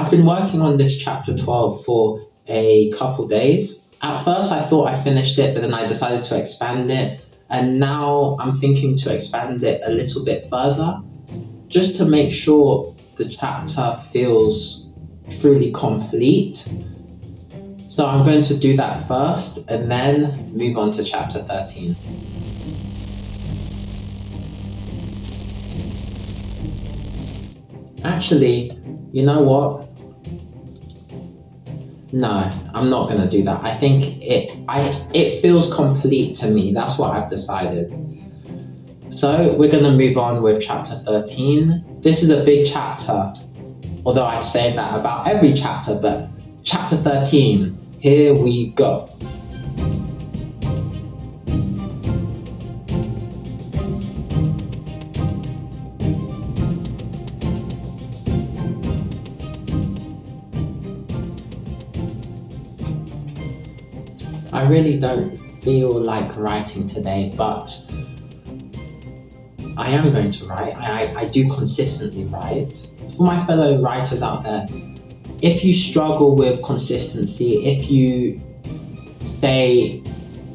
I've been working on this chapter 12 for a couple days. At first, I thought I finished it, but then I decided to expand it. And now I'm thinking to expand it a little bit further, just to make sure the chapter feels truly complete. So I'm going to do that first and then move on to chapter 13. Actually, you know what? No, I'm not going to do that. I think it feels complete to me. That's what I've decided. So we're going to move on with chapter 13. This is a big chapter, although I say that about every chapter, but chapter 13, here we go. I really don't feel like writing today, but I am going to write. I do consistently write. For my fellow writers out there, if you struggle with consistency, if you say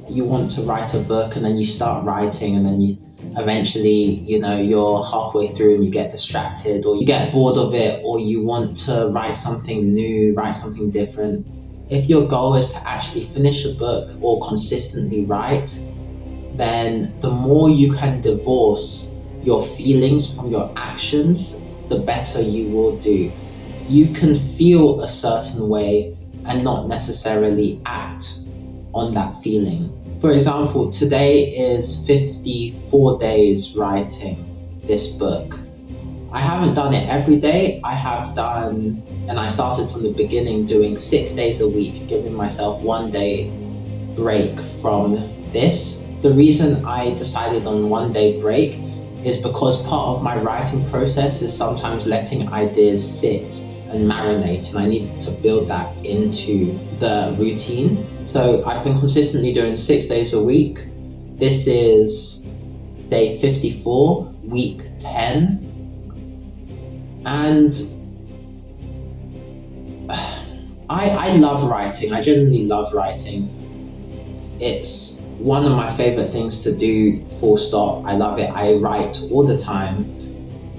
you want to write a book and then you start writing and then you eventually, you're halfway through and you get distracted or you get bored of it or you want to write something new, write something different. If your goal is to actually finish a book or consistently write, then the more you can divorce your feelings from your actions, the better you will do. You can feel a certain way and not necessarily act on that feeling. For example, today is 54 days writing this book. I haven't done it every day. I started from the beginning doing 6 days a week, giving myself 1 day break from this. The reason I decided on 1 day break is because part of my writing process is sometimes letting ideas sit and marinate, and I needed to build that into the routine. So I've been consistently doing 6 days a week. This is day 54, week 10. And I love writing. I genuinely love writing. It's one of my favorite things to do, full stop. I love it. I write all the time.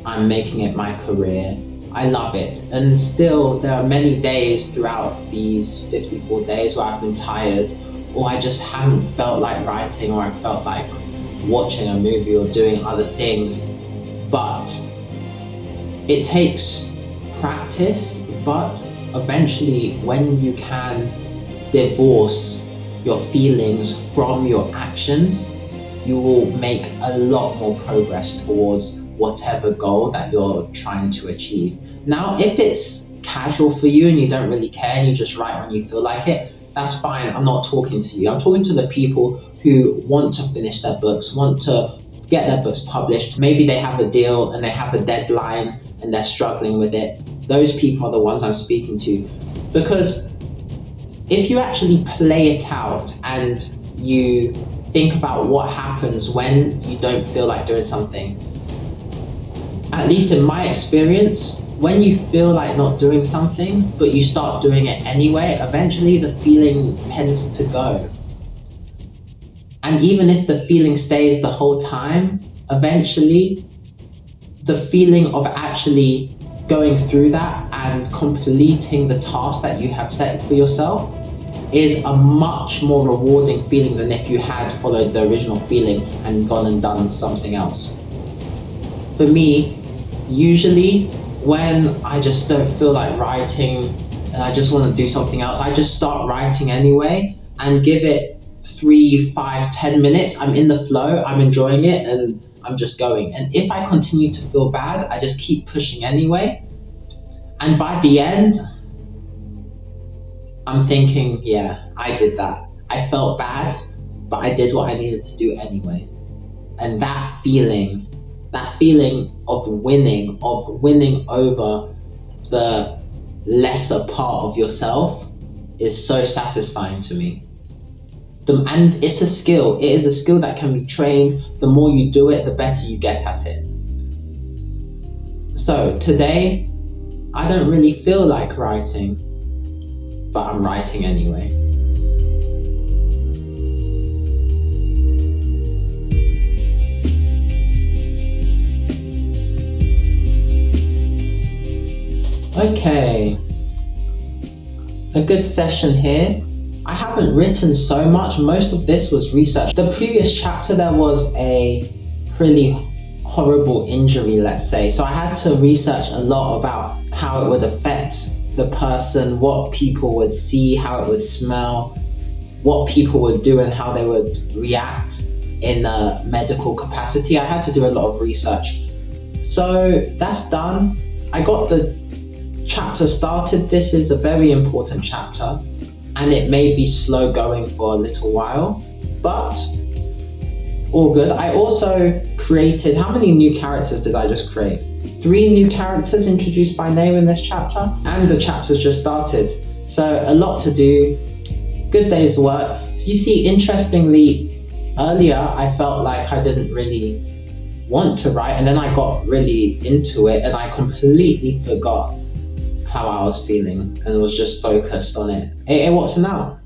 I'm making it my career. I love it. And still, there are many days throughout these 54 days where I've been tired, or I just haven't felt like writing, or I felt like watching a movie or doing other things. But it takes practice, but eventually when you can divorce your feelings from your actions, you will make a lot more progress towards whatever goal that you're trying to achieve. Now, if it's casual for you and you don't really care and you just write when you feel like it, that's fine. I'm not talking to you. I'm talking to the people who want to finish their books, want to get their books published. Maybe they have a deal and they have a deadline and they're struggling with it. Those people are the ones I'm speaking to. Because if you actually play it out and you think about what happens when you don't feel like doing something, at least in my experience, when you feel like not doing something, but you start doing it anyway, eventually the feeling tends to go. And even if the feeling stays the whole time, eventually the feeling of actually going through that and completing the task that you have set for yourself is a much more rewarding feeling than if you had followed the original feeling and gone and done something else. For me, usually when I just don't feel like writing and I just want to do something else, I just start writing anyway and give it 3, 5, 10 minutes. I'm in the flow, I'm enjoying it, and I'm just going. And if I continue to feel bad, I just keep pushing anyway. And by the end, I'm thinking, yeah, I did that. I felt bad, but I did what I needed to do anyway. And that feeling of winning over the lesser part of yourself is so satisfying to me. And it's a skill. It is a skill that can be trained. The more you do it, the better you get at it. So today, I don't really feel like writing, but I'm writing anyway. Okay, a good session here. I haven't written so much. Most of this was research. The previous chapter, there was a pretty horrible injury, let's say. So I had to research a lot about how it would affect the person, what people would see, how it would smell, what people would do and how they would react in a medical capacity. I had to do a lot of research. So that's done. I got the chapter started. This is a very important chapter and it may be slow going for a little while, but all good. I also created, how many new characters did I just create? 3 new characters introduced by name in this chapter, and the chapter's just started. So a lot to do, good day's work. So you see, interestingly, earlier I felt like I didn't really want to write, and then I got really into it and I completely forgot how I was feeling and was just focused on it. Hey, what's now?